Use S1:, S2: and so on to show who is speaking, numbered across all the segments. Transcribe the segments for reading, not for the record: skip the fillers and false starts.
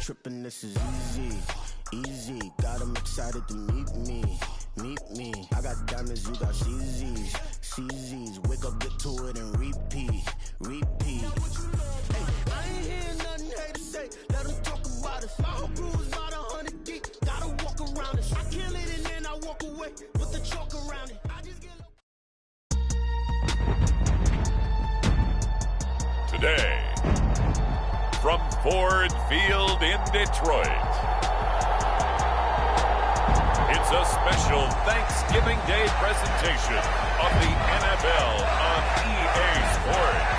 S1: Trippin', this is easy, easy. Got 'em excited to meet me. I got diamonds, you got CZs. Wake up, get to it, and repeat. Hey, I ain't hearing nothing hate to say. Let 'em talk about us. My whole crew is about 100 deep. Gotta walk around it. I kill it and then I walk away with the chalk around it. I just get
S2: Today, from Ford Field in Detroit, it's a special Thanksgiving Day presentation of the NFL on EA Sports.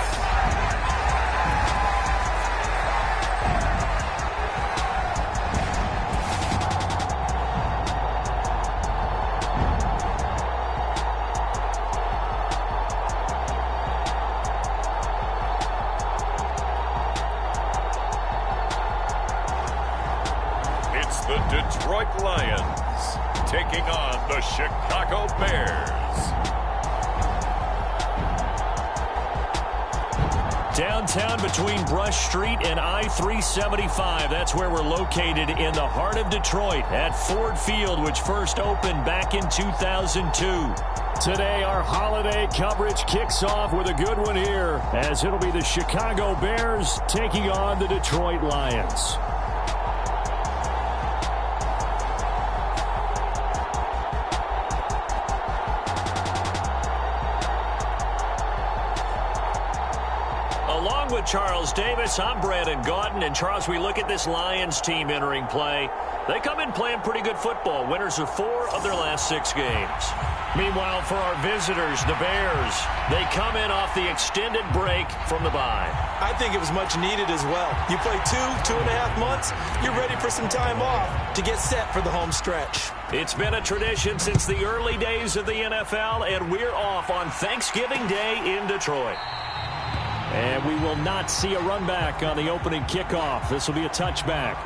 S2: The Detroit Lions taking on the Chicago Bears.
S3: Downtown between Brush Street and I-375. That's where we're located in the heart of Detroit at Ford Field, which first opened back in 2002. Today, our holiday coverage kicks off with a good one here, as it'll be the Chicago Bears taking on the Detroit Lions. Along with Charles Davis, I'm Brandon Gaudin. And Charles, we look at this Lions team entering play. They come in playing pretty good football. Winners of 4 of their last 6 games. Meanwhile, for our visitors, the Bears, they come in off the extended break from the bye.
S4: I think it was much needed as well. You play 2.5 months, you're ready for some time off to get set for the home stretch.
S3: It's been a tradition since the early days of the NFL, and we're off on Thanksgiving Day in Detroit. And we will not see a run back on the opening kickoff. This will be a touchback.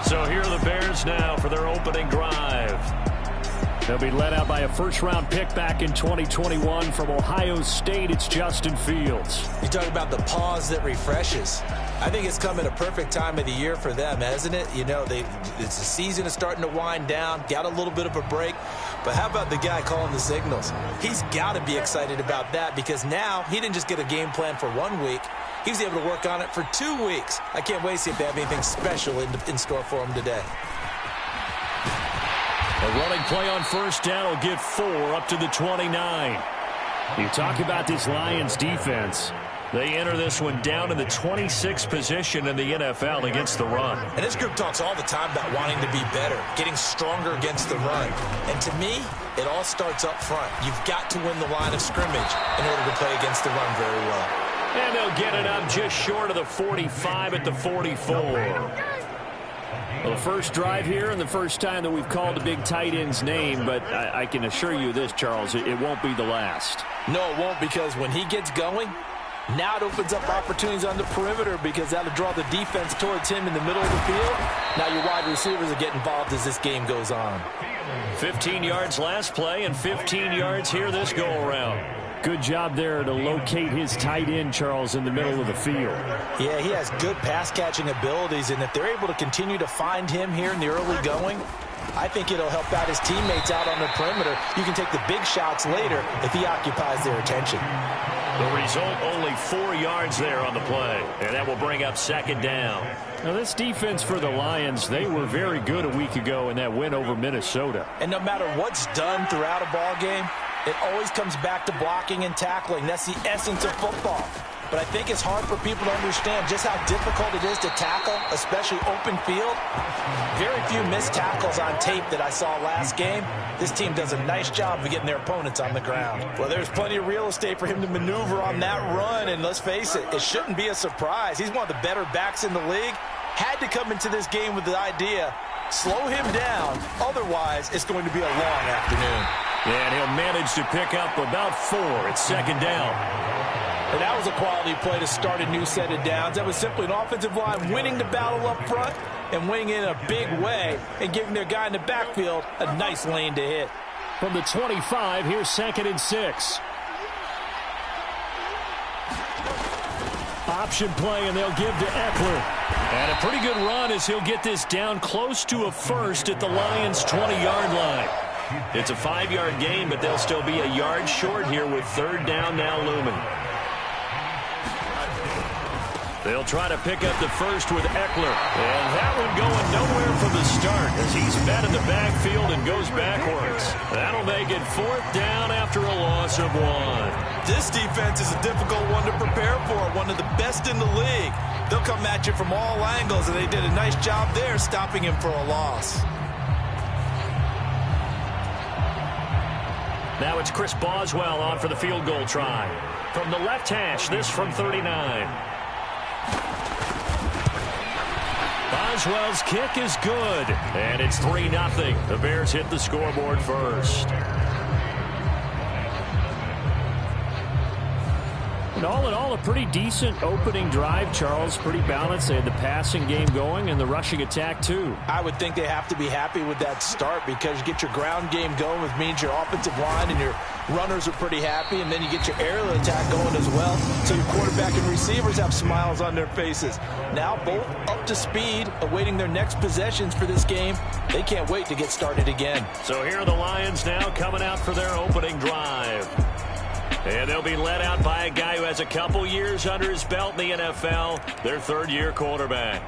S3: So here are the Bears now for their opening drive. They'll be led out by a first-round pick back in 2021 from Ohio State. It's Justin Fields.
S4: You talk about the pause that refreshes. I think it's come at a perfect time of the year for them, hasn't it? You know, the season is starting to wind down, got a little bit of a break. But how about the guy calling the signals? He's got to be excited about that because now he didn't just get a game plan for 1 week. He was able to work on it for 2 weeks. I can't wait to see if they have anything special in store for him today.
S3: A running play on first down will get 4 up to the 29. You talk about this Lions defense. They enter this one down in the 26th position in the NFL against the run.
S4: And this group talks all the time about wanting to be better, getting stronger against the run. And to me, it all starts up front. You've got to win the line of scrimmage in order to play against the run very well.
S3: And they'll get it up just short of the 45 at the 44. Well, the first drive here and the first time that we've called a big tight end's name, but I can assure you this, Charles, it won't be the last.
S4: No, it won't, because when he gets going, now it opens up opportunities on the perimeter because that'll draw the defense towards him in the middle of the field. Now your wide receivers will get involved as this game goes on.
S3: 15 yards last play and 15 yards here this go-around. Good job there to locate his tight end, Charles, in the middle of the field.
S4: Yeah, he has good pass-catching abilities, and if they're able to continue to find him here in the early going, I think it'll help out his teammates out on the perimeter. You can take the big shots later if he occupies their attention.
S3: The result, only 4 yards there on the play, and that will bring up second down. Now, this defense for the Lions, they were very good a week ago in that win over Minnesota.
S4: And no matter what's done throughout a ball game, it always comes back to blocking and tackling. That's the essence of football. But I think it's hard for people to understand just how difficult it is to tackle, especially open field. Very few missed tackles on tape that I saw last game. This team does a nice job of getting their opponents on the ground. Well, there's plenty of real estate for him to maneuver on that run, and let's face it, it shouldn't be a surprise. He's one of the better backs in the league. Had to come into this game with the idea, slow him down, otherwise it's going to be a long afternoon.
S3: And he'll manage to pick up about 4. It's second down.
S4: And that was a quality play to start a new set of downs. That was simply an offensive line winning the battle up front and winning it in a big way and giving their guy in the backfield a nice lane to hit.
S3: From the 25, here's 2nd and 6. Option play, and they'll give to Eckler. And a pretty good run as he'll get this down close to a first at the Lions' 20-yard line. It's a 5-yard gain, but they'll still be a yard short here with third down now looming. They'll try to pick up the first with Eckler. And that one going nowhere from the start as he's met in the backfield and goes backwards. That'll make it 4th down after a loss of 1.
S4: This defense is a difficult one to prepare for, one of the best in the league. They'll come at you from all angles, and they did a nice job there stopping him for a loss.
S3: Now it's Chris Boswell on for the field goal try. From the left hash, this from 39. Boswell's kick is good, and it's 3-0. The Bears hit the scoreboard first. And all in all, a pretty decent opening drive, Charles. Pretty balanced. They had the passing game going and the rushing attack, too.
S4: I would think they have to be happy with that start because you get your ground game going, which means your offensive line and your runners are pretty happy, and then you get your aerial attack going as well. So your quarterback and receivers have smiles on their faces. Now both up to speed, awaiting their next possessions for this game. They can't wait to get started again.
S3: So here are the Lions now coming out for their opening drive. And they'll be led out by a guy who has a couple years under his belt in the NFL, their third-year quarterback.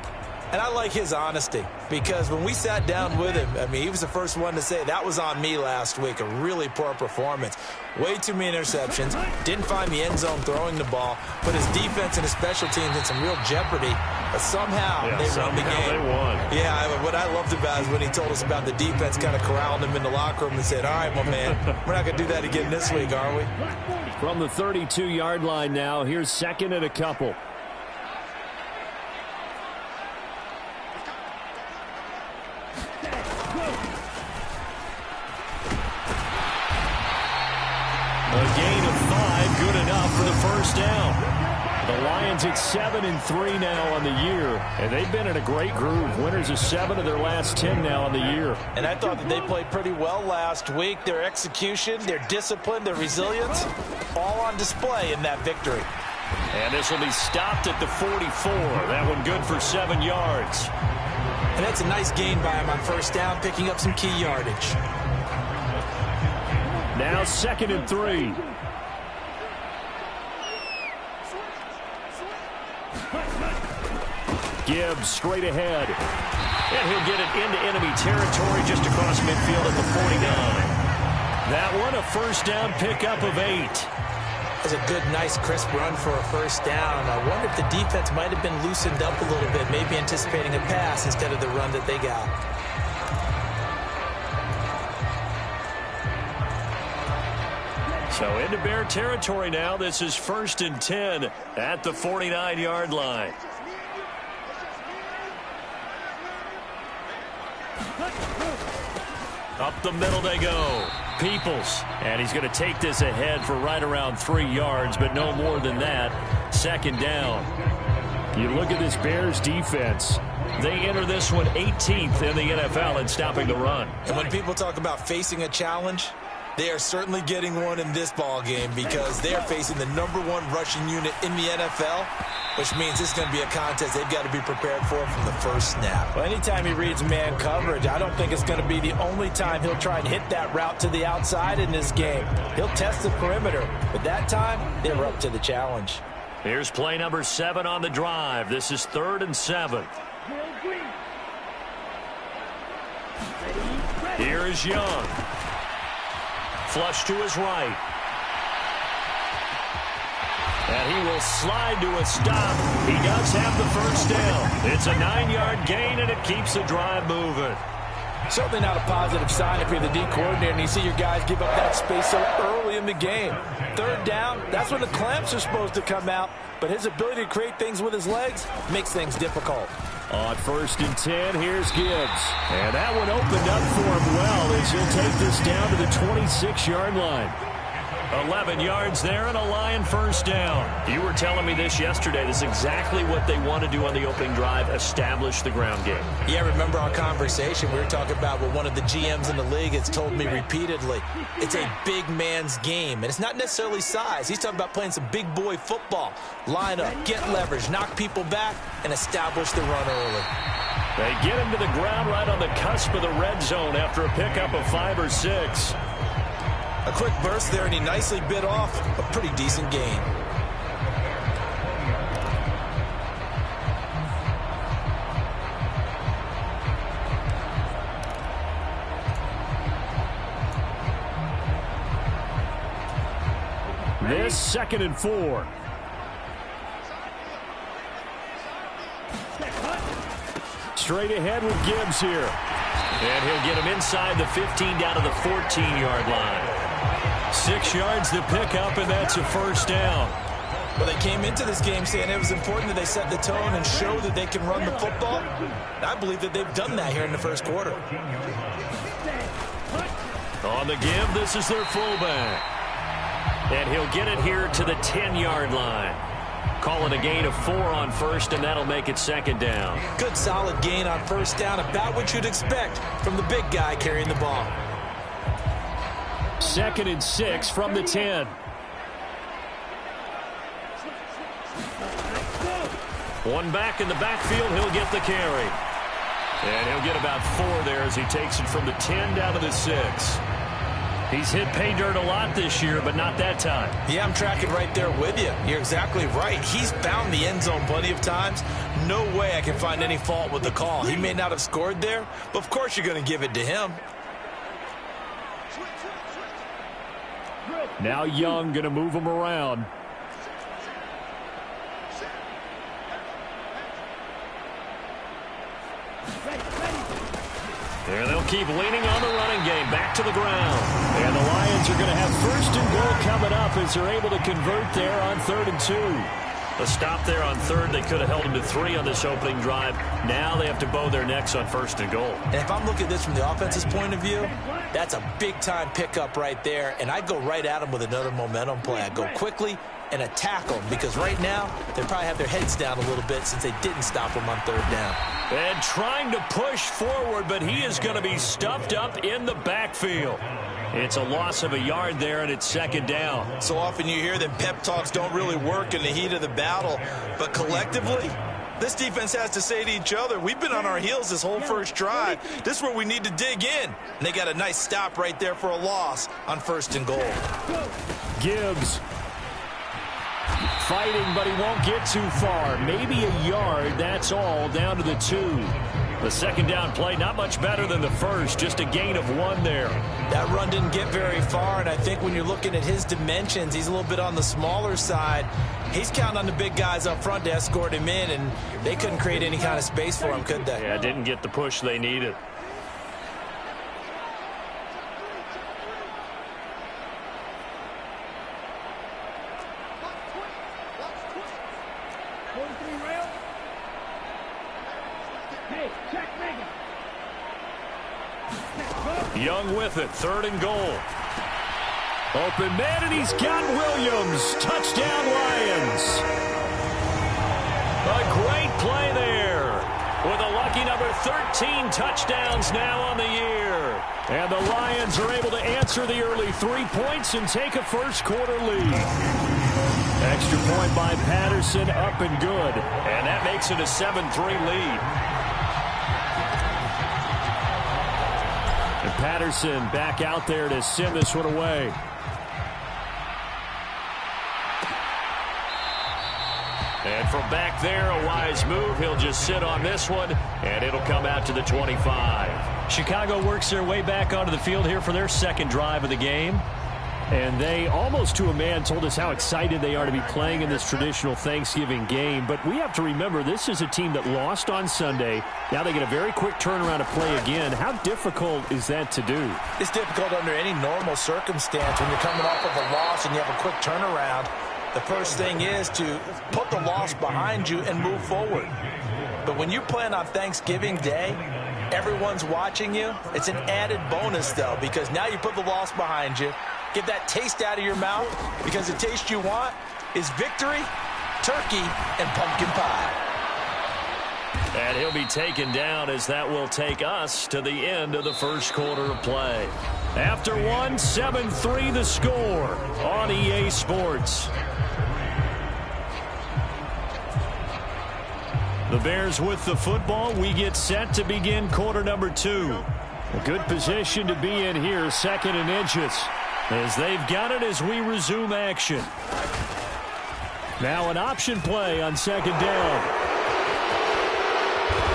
S4: And I like his honesty because when we sat down with him, I mean, he was the first one to say that was on me last week, a really poor performance. Way too many interceptions, didn't find the end zone throwing the ball, put his defense and his special teams in some real jeopardy, but somehow they won the game.
S3: They won.
S4: Yeah, what I loved about is when he told us about the defense kind of corralling him in the locker room and said, all right, my man, we're not going to do that again this week, are we?
S3: From the 32-yard line now, here's 2nd and a couple. A gain of 5, good enough for the first down. The Lions at 7-3 now on the year, and they've been in a great groove. Winners of 7 of their last 10 now on the year.
S4: And I thought that they played pretty well last week. Their execution, their discipline, their resilience, all on display in that victory.
S3: And this will be stopped at the 44. That one good for 7 yards.
S4: And that's a nice gain by him on first down, picking up some key yardage.
S3: Now 2nd and 3. Gibbs straight ahead. And he'll get it into enemy territory just across midfield at the 49. That one a first down pickup of 8.
S4: That's a good, nice, crisp run for a first down. I wonder if the defense might have been loosened up a little bit, maybe anticipating a pass instead of the run that they got.
S3: So into Bear territory now. This is 1st and 10 at the 49-yard line. Up the middle they go. Peoples. And he's going to take this ahead for right around 3 yards, but no more than that. 2nd down. You look at this Bears defense. They enter this one 18th in the NFL in stopping the run.
S4: And when people talk about facing a challenge, they are certainly getting one in this ball game because they are facing the #1 rushing unit in the NFL, which means this is going to be a contest they've got to be prepared for from the first snap. Well, anytime he reads man coverage, I don't think it's going to be the only time he'll try and hit that route to the outside in this game. He'll test the perimeter, but that time, they were up to the challenge.
S3: Here's play number 7 on the drive. This is 3rd and 7. Here is Young. Flush to his right. And he will slide to a stop. He does have the first down. It's a 9-yard gain, and it keeps the drive moving.
S4: Certainly not a positive sign if you're the D coordinator and you see your guys give up that space so early in the game. Third down, that's when the clamps are supposed to come out, but his ability to create things with his legs makes things difficult.
S3: On 1st and 10, here's Gibbs. And that one opened up for him well as he'll take this down to the 26-yard line. 11 yards there and a Lion first down. You were telling me this yesterday. This is exactly what they want to do on the opening drive, establish the ground game.
S4: Yeah, remember our conversation. We were talking about what one of the GMs in the league has told me repeatedly. It's a big man's game, and it's not necessarily size. He's talking about playing some big boy football. Line up, get leverage, knock people back, and establish the run early.
S3: They get him to the ground right on the cusp of the red zone after a pickup of 5 or 6.
S4: A quick burst there, and he nicely bit off a pretty decent gain.
S3: This 2nd and 4. Straight ahead with Gibbs here. And he'll get him inside the 15 down to the 14-yard line. 6 yards to pick up, and that's a first down.
S4: Well, they came into this game saying it was important that they set the tone and show that they can run the football. And I believe that they've done that here in the first quarter.
S3: On the give, this is their fullback. And he'll get it here to the 10-yard line. Call it a gain of 4 on first, and that'll make it 2nd down.
S4: Good, solid gain on first down, about what you'd expect from the big guy carrying the ball.
S3: 2nd and 6 from the 10. One back in the backfield, he'll get the carry. And he'll get about 4 there as he takes it from the 10 down to the 6. He's hit pay dirt a lot this year, but not that time.
S4: Yeah, I'm tracking right there with you. You're exactly right. He's found the end zone plenty of times. No way I can find any fault with the call. He may not have scored there, but of course you're going to give it to him.
S3: Now Young going to move him around. And they'll keep leaning on the running game. Back to the ground. And the Lions are going to have 1st and goal coming up as they're able to convert there on 3rd and 2. A stop there on 3rd. They could have held him to 3 on this opening drive. Now they have to bow their necks on 1st and goal.
S4: And if I'm looking at this from the offense's point of view, that's a big-time pickup right there. And I'd go right at him with another momentum play. I'd go quickly and attack them because right now they probably have their heads down a little bit since they didn't stop him on 3rd down.
S3: And trying to push forward, but he is going to be stuffed up in the backfield. It's a loss of a yard there, and it's 2nd down.
S4: So often you hear that pep talks don't really work in the heat of the battle, but collectively, this defense has to say to each other, we've been on our heels this whole first drive. This is where we need to dig in. And they got a nice stop right there for a loss on 1st and goal.
S3: Gibbs fighting, but he won't get too far. Maybe a yard, that's all, down to the 2. The 2nd down play, not much better than the first, just a gain of 1 there.
S4: That run didn't get very far, and I think when you're looking at his dimensions, he's a little bit on the smaller side. He's counting on the big guys up front to escort him in, and they couldn't create any kind of space for him, could they?
S3: Yeah, didn't get the push they needed. Young with it, 3rd and goal. Open man, and he's got Williams. Touchdown, Lions. A great play there. With a lucky number 13 touchdowns now on the year. And the Lions are able to answer the early 3 points and take a first quarter lead. Extra point by Patterson, up and good. And that makes it a 7-3 lead. And Patterson back out there to send this one away. And from back there, a wise move. He'll just sit on this one, and it'll come out to the 25. Chicago works their way back onto the field here for their 2nd drive of the game. And they, almost to a man, told us how excited they are to be playing in this traditional Thanksgiving game. But we have to remember, this is a team that lost on Sunday. Now they get a very quick turnaround to play again. How difficult is that to do?
S4: It's difficult under any normal circumstance when you're coming off of a loss and you have a quick turnaround. The first thing is to put the loss behind you and move forward. But when you're playing on Thanksgiving Day, everyone's watching you. It's an added bonus, though, because now you put the loss behind you. Get that taste out of your mouth, because the taste you want is victory, turkey, and pumpkin pie.
S3: And he'll be taken down as that will take us to the end of the first quarter of play. After one, 7-3 the score on EA Sports. The Bears with the football. We get set to begin quarter number 2. A good position to be in here, 2nd and inches, as they've got it as we resume action. Now an option play on 2nd down.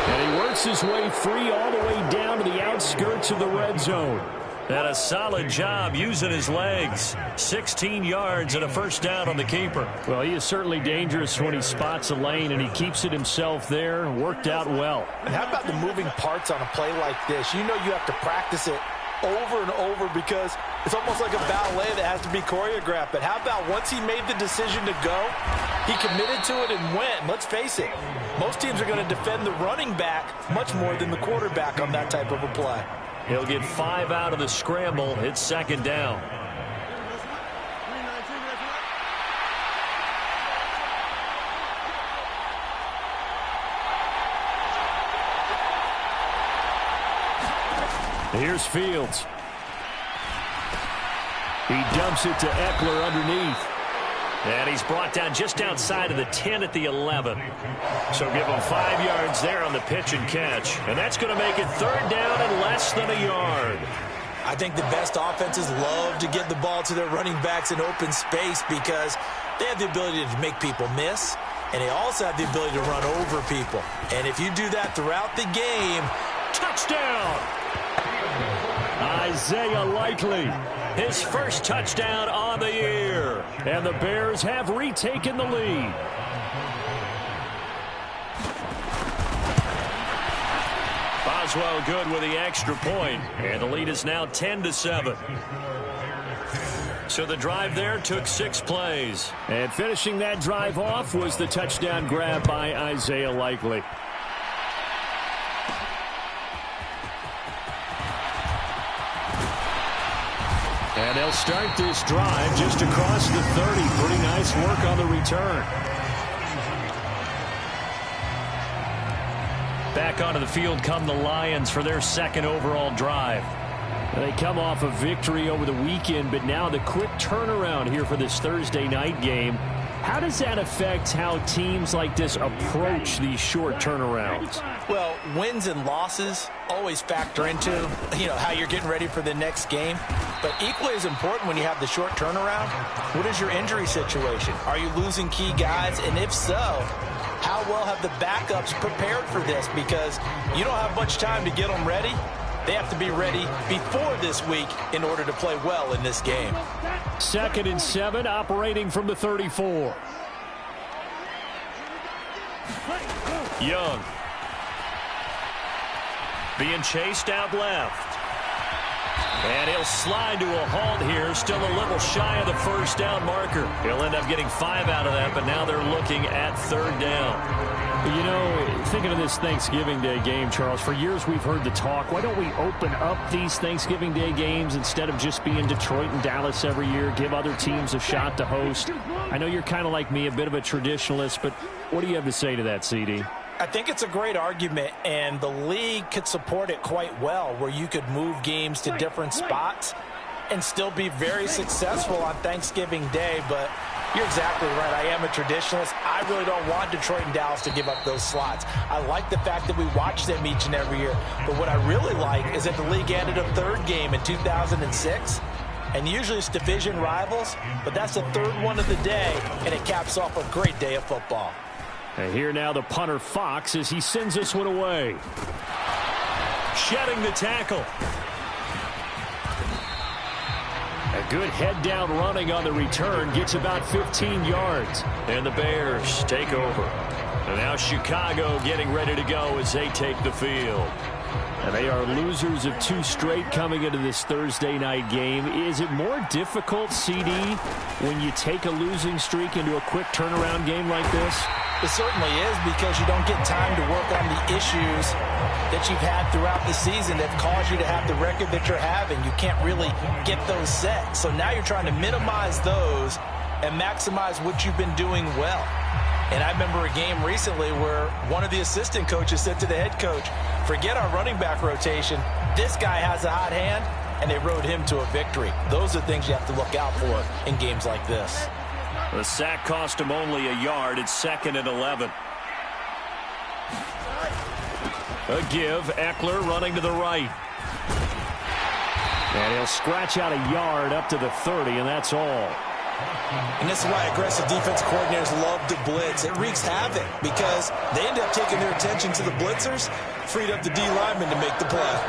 S3: And he works his way free all the way down to the outskirts of the red zone. And a solid job using his legs. 16 yards and a first down on the keeper. Well, he is certainly dangerous when he spots a lane, and he keeps it himself there. Worked out well.
S4: And how about the moving parts on a play like this? You know you have to practice it over and over because it's almost like a ballet that has to be choreographed. But how about once he made the decision to go, he committed to it and went. And let's face it, most teams are going to defend the running back much more than the quarterback on that type of a play.
S3: He'll get 5 out of the scramble. It's 2nd down. Here's Fields. He dumps it to Eckler underneath. And he's brought down just outside of the 10 at the 11. So give him 5 yards there on the pitch and catch. And that's going to make it 3rd down and less than a yard.
S4: I think the best offenses love to get the ball to their running backs in open space because they have the ability to make people miss, and they also have the ability to run over people. And if you do that throughout the game,
S3: touchdown! Isaiah Likely, his first touchdown on the year. And the Bears have retaken the lead. Boswell good with the extra point, and the lead is now 10-7. So the drive there took 6 plays. And finishing that drive off was the touchdown grab by Isaiah Likely. And they'll start this drive just across the 30. Pretty nice work on the return. Back onto the field come the Lions for their 2nd overall drive. They come off a victory over the weekend, but now the quick turnaround here for this Thursday night game. How does that affect how teams like this approach these short turnarounds?
S4: Well, wins and losses always factor into, how you're getting ready for the next game. But equally as important when you have the short turnaround, what is your injury situation? Are you losing key guys? And if so, how well have the backups prepared for this? Because you don't have much time to get them ready. They have to be ready before this week in order to play well in this game.
S3: 2nd and 7, operating from the 34. Young. Being chased out left. And he'll slide to a halt here. Still a little shy of the first down marker. He'll end up getting 5 out of that, but now they're looking at 3rd down. Thinking of this Thanksgiving Day game, Charles, for years we've heard the talk, why don't we open up these Thanksgiving Day games instead of just being Detroit and Dallas every year, give other teams a shot to host? I know you're kind of like me, a bit of a traditionalist, but what do you have to say to that, CD?
S4: I think it's a great argument, and the league could support it quite well, where you could move games to different spots and still be very successful on Thanksgiving Day. But you're exactly right. I am a traditionalist. I really don't want Detroit and Dallas to give up those slots. I like the fact that we watch them each and every year. But what I really like is that the league added a 3rd game in 2006. And usually it's division rivals, but that's the 3rd one of the day, and it caps off a great day of football.
S3: And here now the punter Fox as he sends this one away. Shedding the tackle. A good head-down running on the return gets about 15 yards. And the Bears take over. And now Chicago getting ready to go as they take the field. And they are losers of 2 straight coming into this Thursday night game. Is it more difficult, CD, when you take a losing streak into a quick turnaround game like this?
S4: It certainly is, because you don't get time to work on the issues that you've had throughout the season that caused you to have the record that you're having. You can't really get those set. So now you're trying to minimize those and maximize what you've been doing well. And I remember a game recently where one of the assistant coaches said to the head coach, forget our running back rotation. This guy has a hot hand, and they rode him to a victory. Those are things you have to look out for in games like this.
S3: The sack cost him only a yard. It's 2nd and 11. A give. Eckler running to the right. And he'll scratch out a yard up to the 30, and that's all.
S4: And this is why aggressive defense coordinators love to blitz. It wreaks havoc because they end up taking their attention to the blitzers, freed up the D lineman to make the play.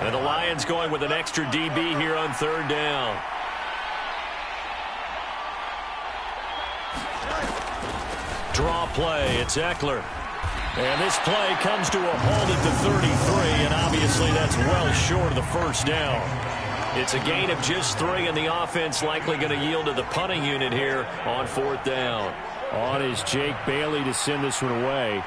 S3: And the Lions going with an extra DB here on 3rd down. Draw play. It's Eckler. And this play comes to a halt at the 33, and obviously that's well short of the 1st down. It's a gain of just 3, and the offense likely going to yield to the punting unit here on 4th down. On is Jake Bailey to send this one away.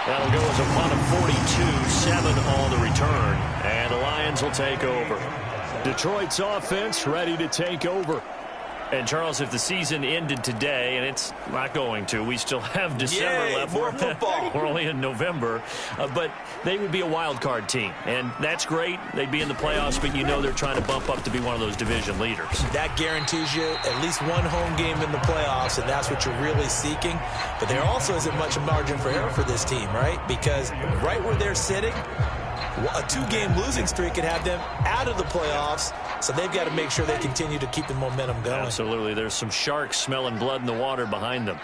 S3: That'll go as a punt of 42, 7 on the return, and the Lions will take over. Detroit's offense ready to take over. And, Charles, if the season ended today, and it's not going to, we still have December left.
S4: More football.
S3: We're only in November. But they would be a wild card team. And that's great. They'd be in the playoffs, but you know they're trying to bump up to be one of those division leaders.
S4: That guarantees you at least one home game in the playoffs, and that's what you're really seeking. But there also isn't much margin for error for this team, right? Because right where they're sitting, a 2-game losing streak could have them out of the playoffs, so they've got to make sure they continue to keep the momentum going.
S3: Absolutely. There's some sharks smelling blood in the water behind them.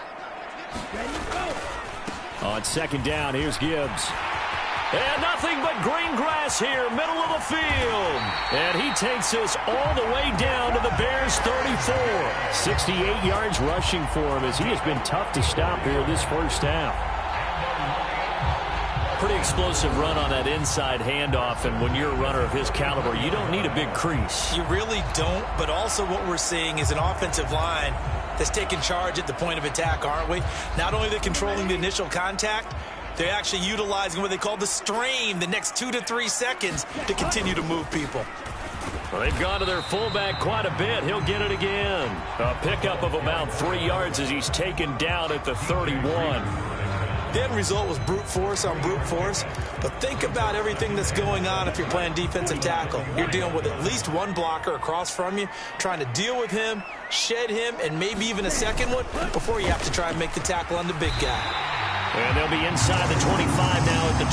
S3: On 2nd down, here's Gibbs. And nothing but green grass here, middle of the field. And he takes us all the way down to the Bears' 34. 68 yards rushing for him as he has been tough to stop here this 1st half. Pretty explosive run on that inside handoff, and when you're a runner of his caliber, you don't need a big crease.
S4: You really don't, but also what we're seeing is an offensive line that's taking charge at the point of attack, aren't we? Not only are they controlling the initial contact, they're actually utilizing what they call the strain, the next 2 to 3 seconds, to continue to move people.
S3: Well, they've gone to their fullback quite a bit. He'll get it again. A pickup of about 3 yards as he's taken down at the 31.
S4: The end result was brute force on brute force, but think about everything that's going on if you're playing defensive tackle. You're dealing with at least one blocker across from you, trying to deal with him, shed him, and maybe even a second one before you have to try and make the tackle on the big guy.
S3: And they'll be inside the 25 now at the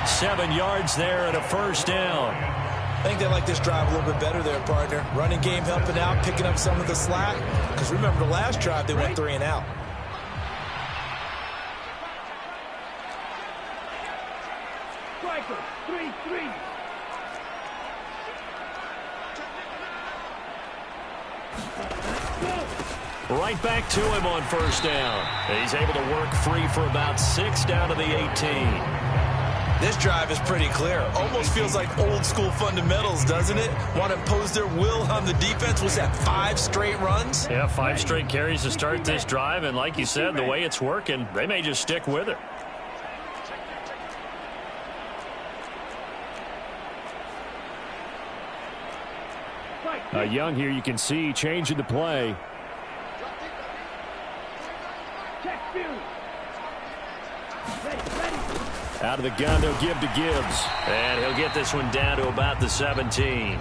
S3: 24. 7 yards there and a 1st down.
S4: I think they like this drive a little bit better there, partner. Running game helping out, picking up some of the slack. Because remember, the last drive they went 3 and out.
S3: Right back to him on 1st down. He's able to work free for about 6 down to the 18.
S4: This drive is pretty clear. Almost feels like old school fundamentals, doesn't it? Want to impose their will on the defense. Was that 5 straight runs?
S3: Yeah, 5 straight carries to start this drive. And like you said, the way it's working, they may just stick with it. Young here, you can see changing the play. Out of the gun, they'll give to Gibbs. And he'll get this one down to about the 17.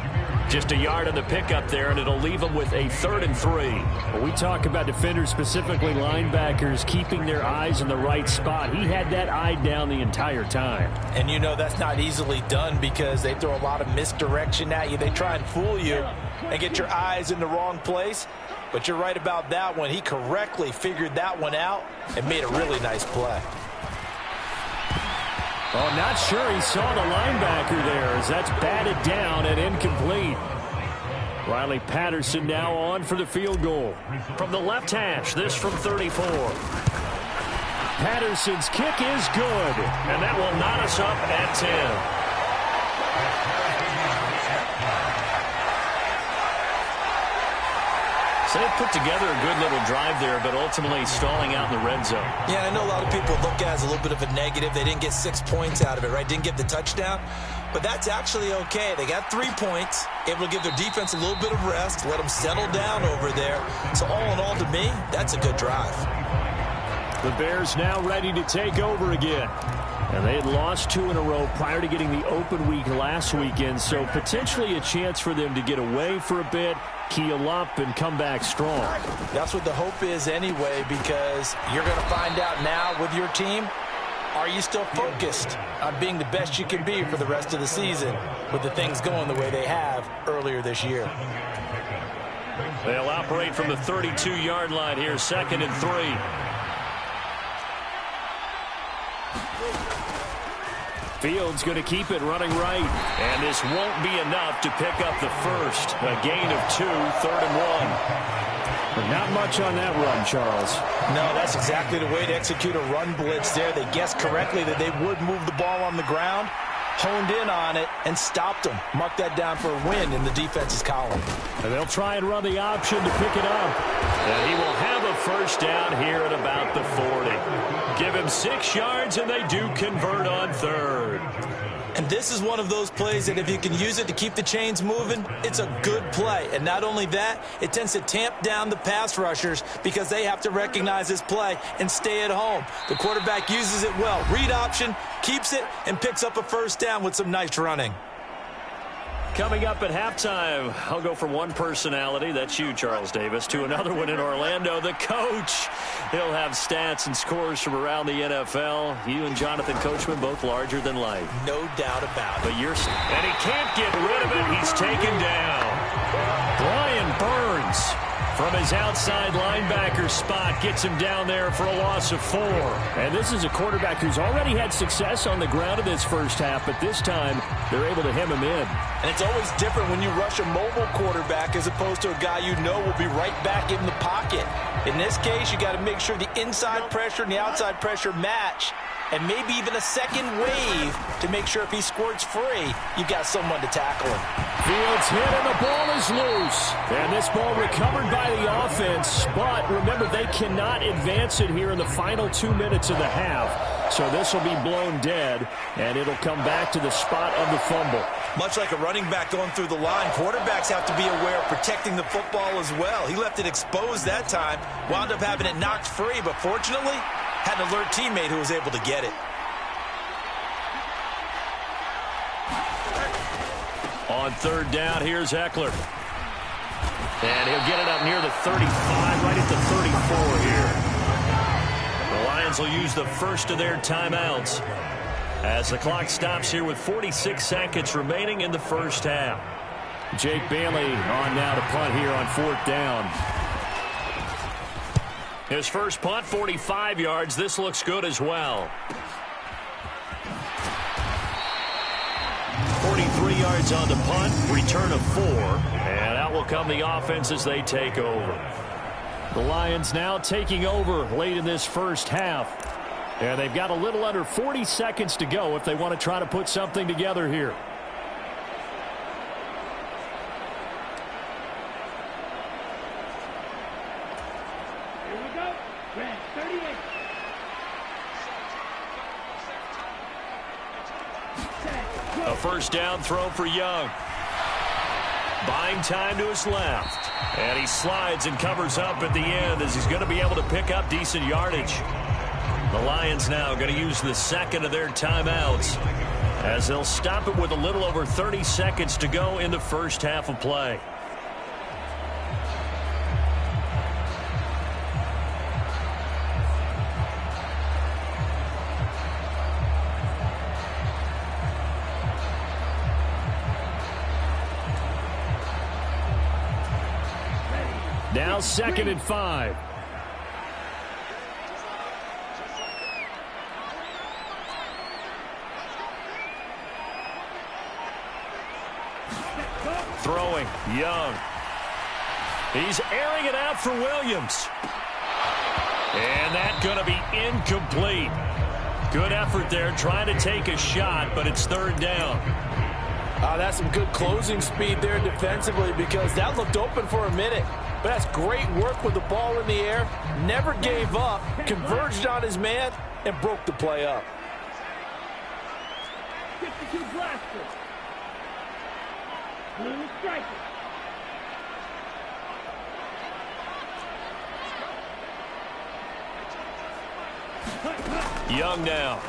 S3: Just a yard on the pickup there, and it'll leave him with a 3rd and 3. When we talk about defenders, specifically linebackers, keeping their eyes in the right spot, he had that eye down the entire time.
S4: And you know that's not easily done because they throw a lot of misdirection at you. They try and fool you and get your eyes in the wrong place. But you're right about that one. He correctly figured that one out and made a really nice play.
S3: Oh, not sure he saw the linebacker there as that's batted down and incomplete. Riley Patterson now on for the field goal. From the left hash, this from 34. Patterson's kick is good, and that will knot us up at 10. So they put together a good little drive there, but ultimately stalling out in the red zone.
S4: Yeah, I know a lot of people look at it as a little bit of a negative. They didn't get 6 points out of it, right? Didn't get the touchdown. But that's actually okay. They got 3 points, able to give their defense a little bit of rest, let them settle down over there. So all in all, to me, that's a good drive.
S3: The Bears now ready to take over again. And they had lost 2 in a row prior to getting the open week last weekend, so potentially a chance for them to get away for a bit, keel up, and come back strong.
S4: That's what the hope is anyway, because you're going to find out now with your team, are you still focused on being the best you can be for the rest of the season with the things going the way they have earlier this year?
S3: They'll operate from the 32-yard line here, 2nd and 3. Fields going to keep it running right. And this won't be enough to pick up the first. A gain of 2, 3rd and 1. But not much on that run, Charles.
S4: No, that's exactly the way to execute a run blitz there. They guessed correctly that they would move the ball on the ground, honed in on it, and stopped them. Mark that down for a win in the defense's column.
S3: And they'll try and run the option to pick it up. And he will have a first down here at about the 40. Give him 6 yards, and they do convert on 3rd.
S4: And this is one of those plays that if you can use it to keep the chains moving, it's a good play. And not only that, it tends to tamp down the pass rushers because they have to recognize this play and stay at home. The quarterback uses it well. Read option, keeps it, and picks up a first down with some nice running.
S3: Coming up at halftime, I'll go from one personality, that's you, Charles Davis, to another one in Orlando, the coach. He'll have stats and scores from around the NFL. You and Jonathan Coachman both larger than life.
S4: No doubt about it.
S3: And he can't get rid of it. He's taken down. Brian Burns from his outside linebacker spot gets him down there for a loss of 4. And this is a quarterback who's already had success on the ground in this first half, but this time they're able to hem him in.
S4: And it's always different when you rush a mobile quarterback as opposed to a guy you know will be right back in the pocket. In this case, you got to make sure the inside pressure and the outside pressure match, and maybe even a second wave to make sure if he squirts free, you've got someone to tackle him.
S3: Fields hit and the ball is loose. And this ball recovered by the offense, but remember they cannot advance it here in the final 2 minutes of the half. So this will be blown dead, and it'll come back to the spot of the fumble.
S4: Much like a running back going through the line, quarterbacks have to be aware of protecting the football as well. He left it exposed that time, wound up having it knocked free, but fortunately, had an alert teammate who was able to get it.
S3: On 3rd down, here's Eckler. And he'll get it up near the 35, right at the 34 here. The Lions will use the first of their timeouts as the clock stops here with 46 seconds remaining in the first half. Jake Bailey on now to punt here on 4th down. His first punt, 45 yards. This looks good as well. 43 yards on the punt, return of 4, and out will come the offense as they take over. The Lions now taking over late in this first half, and they've got a little under 40 seconds to go if they want to try to put something together here. A first down throw for Young. Buying time to his left. And he slides and covers up at the end as he's going to be able to pick up decent yardage. The Lions now going to use the second of their timeouts as they'll stop it with a little over 30 seconds to go in the first half of play. Now Now 2nd and 5. Throwing, Young. He's airing it out for Williams. And that's going to be incomplete. Good effort there trying to take a shot, but it's 3rd down.
S4: That's some good closing speed there defensively because that looked open for a minute. But that's great work with the ball in the air. Never gave up, converged on his man, and broke the play up.
S3: Young now.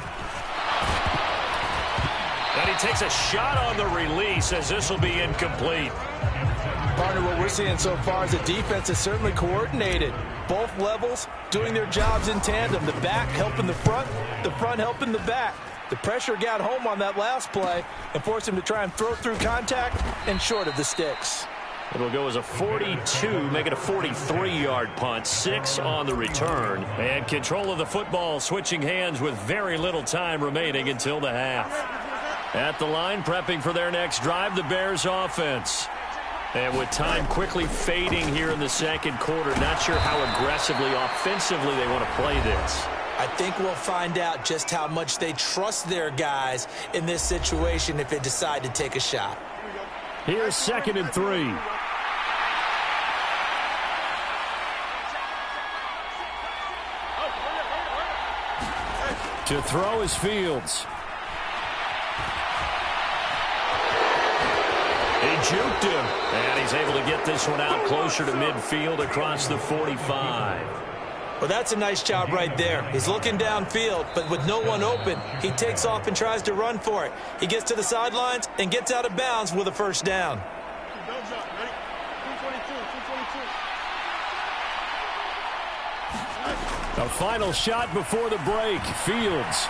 S3: And he takes a shot on the release as this will be incomplete.
S4: Partner, what we're seeing so far is the defense is certainly coordinated. Both levels doing their jobs in tandem. The back helping the front helping the back. The pressure got home on that last play and forced him to try and throw through contact and short of the sticks.
S3: It'll go as a 42, make it a 43-yard punt, 6 on the return. And control of the football switching hands with very little time remaining until the half. At the line, prepping for their next drive, the Bears offense. And with time quickly fading here in the 2nd quarter, not sure how aggressively, offensively they want to play this.
S4: I think we'll find out just how much they trust their guys in this situation if they decide to take a shot.
S3: Here's 2nd and 3. To throw is Fields. He juked him, and he's able to get this one out closer to midfield across the 45.
S4: Well, that's a nice job right there. He's looking downfield, but with no one open, he takes off and tries to run for it. He gets to the sidelines and gets out of bounds with a 1st down.
S3: A final shot before the break. Fields.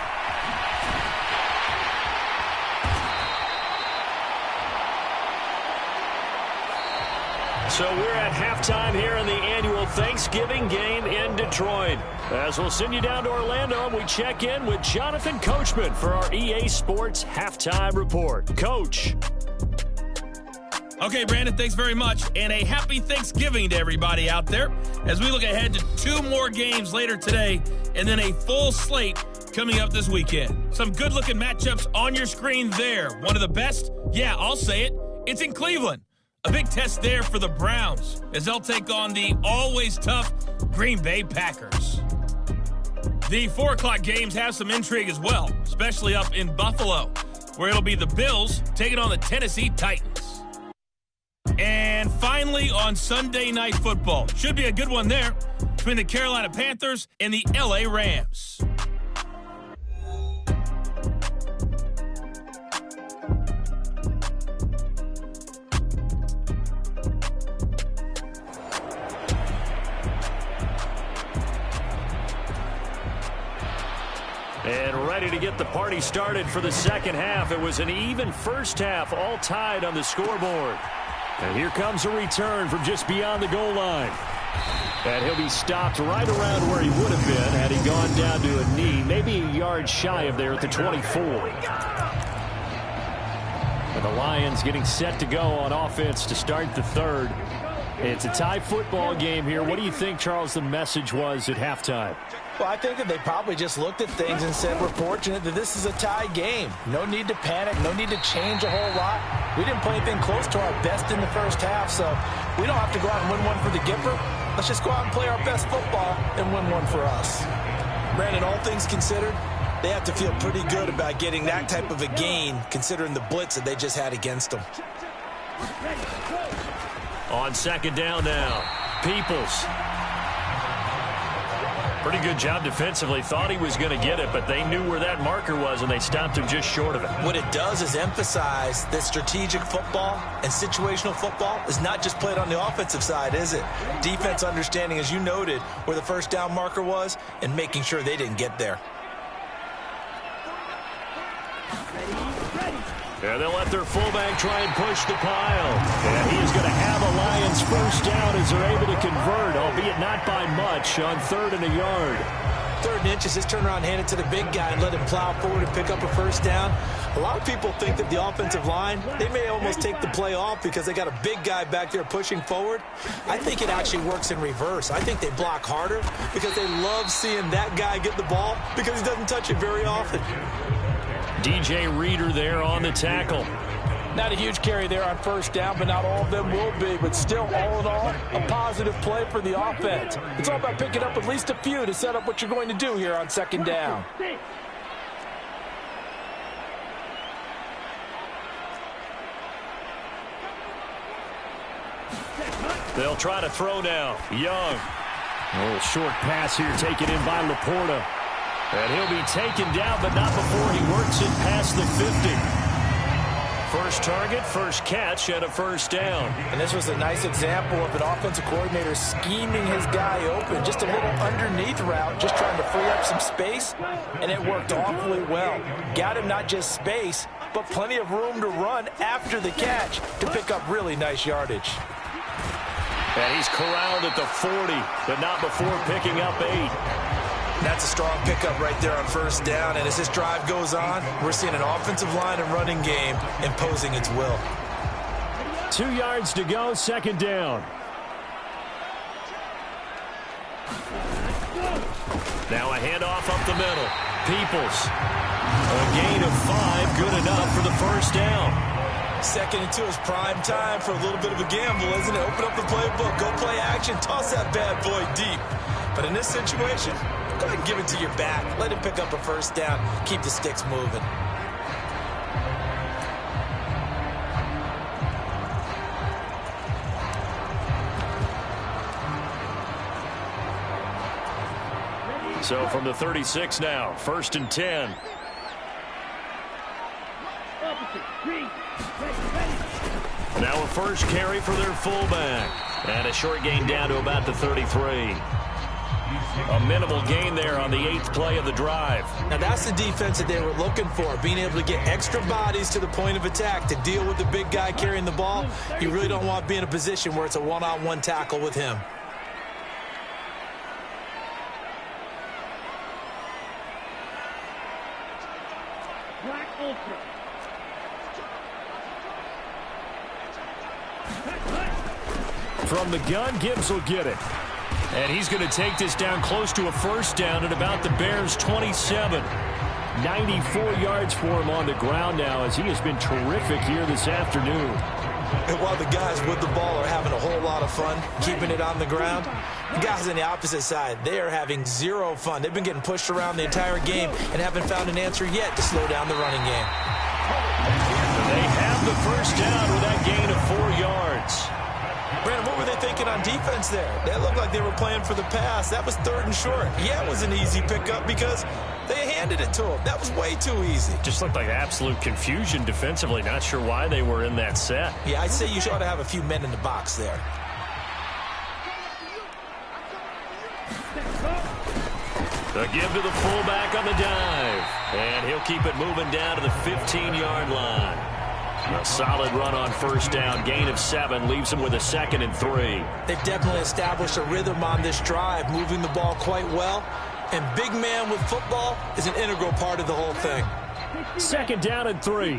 S3: So we're at halftime here in the annual Thanksgiving game in Detroit. As we'll send you down to Orlando, we check in with Jonathan Coachman for our EA Sports Halftime Report. Coach.
S5: Okay, Brandon, thanks very much. And a happy Thanksgiving to everybody out there as we look ahead to 2 more games later today and then a full slate coming up this weekend. Some good-looking matchups on your screen there. One of the best? Yeah, I'll say it. It's in Cleveland. A big test there for the Browns as they'll take on the always tough Green Bay Packers. The 4 o'clock games have some intrigue as well, especially up in Buffalo, where it'll be the Bills taking on the Tennessee Titans. And finally, on Sunday Night Football, should be a good one there between the Carolina Panthers and the LA Rams.
S3: And ready to get the party started for the 2nd half. It was an even 1st half, all tied on the scoreboard. And here comes a return from just beyond the goal line. And he'll be stopped right around where he would have been had he gone down to a knee, maybe a yard shy of there at the 24. And the Lions getting set to go on offense to start the 3rd. It's a tie football game here. What do you think, Charles, the message was at halftime?
S4: Well, I think that they probably just looked at things and said, we're fortunate that this is a tie game. No need to panic, no need to change a whole lot. We didn't play anything close to our best in the 1st half, so we don't have to go out and win one for the Gipper. Let's just go out and play our best football and win one for us. Brandon, all things considered, they have to feel pretty good about getting that type of a gain, considering the blitz that they just had against them.
S3: On 2nd down now, Peoples. Pretty good job defensively. Thought he was going to get it, but they knew where that marker was, and they stopped him just short of it.
S4: What it does is emphasize that strategic football and situational football is not just played on the offensive side, is it? Defense understanding, as you noted, where the 1st down marker was and making sure they didn't get there.
S3: And they'll let their fullback try and push the pile. And he's going to have a Lions first down as they're able to convert, albeit not by much, on 3rd and a yard.
S4: 3rd and inches, just turn around, hand it to the big guy, and let him plow forward and pick up a first down. A lot of people think that the offensive line, they may almost take the play off because they got a big guy back there pushing forward. I think it actually works in reverse. I think they block harder because they love seeing that guy get the ball because he doesn't touch it very often.
S3: DJ Reader there on the tackle.
S4: Not a huge carry there on first down, but not all of them will be. But still, all in all, a positive play for the offense. It's all about picking up at least a few to set up what you're going to do here on 2nd down.
S3: They'll try to throw now. Young. A little short pass here taken in by Laporta. And he'll be taken down, but not before he works it past the 50. First target, first catch, and a first down.
S4: And this was a nice example of an offensive coordinator scheming his guy open. Just a little underneath route, just trying to free up some space, and it worked awfully well. Got him not just space, but plenty of room to run after the catch to pick up really nice yardage.
S3: And he's corralled at the 40, but not before picking up 8.
S4: That's a strong pickup right there on first down. And as this drive goes on, we're seeing an offensive line and running game imposing its will.
S3: 2 yards to go, 2nd down. Now a handoff up the middle. Peoples. A gain of 5, good enough for the first down.
S4: 2nd and 2 is prime time for a little bit of a gamble, isn't it? Open up the playbook, go play action, toss that bad boy deep. But in this situation, go ahead and give it to your back. Let him pick up a first down. Keep the sticks moving.
S3: So from the 36 now, 1st and 10. Now a first carry for their fullback. And a short gain down to about the 33. A minimal gain there on the 8th play of the drive.
S4: Now that's the defense that they were looking for, being able to get extra bodies to the point of attack to deal with the big guy carrying the ball. You really don't want to be in a position where it's a one-on-one tackle with him.
S3: From the gun, Gibbs will get it. And he's going to take this down close to a first down at about the Bears' 27. 94 yards for him on the ground now as he has been terrific here this afternoon.
S4: And while the guys with the ball are having a whole lot of fun keeping it on the ground, the guys on the opposite side, they are having zero fun. They've been getting pushed around the entire game and haven't found an answer yet to slow down the running game.
S3: They have the first down with that gain of 4 yards.
S4: Brandon, what were they thinking on defense there? That looked like they were playing for the pass. That was 3rd and short. Yeah, it was an easy pickup because they handed it to him. That was way too easy.
S3: Just looked like absolute confusion defensively. Not sure why they were in that set.
S4: Yeah, I'd say you ought to have a few men in the box there.
S3: The give to the fullback on the dive. And he'll keep it moving down to the 15-yard line. A solid run on first down. Gain of 7 leaves him with a 2nd and 3.
S4: They've definitely established a rhythm on this drive, moving the ball quite well. And big man with football is an integral part of the whole thing.
S3: 2nd down and 3.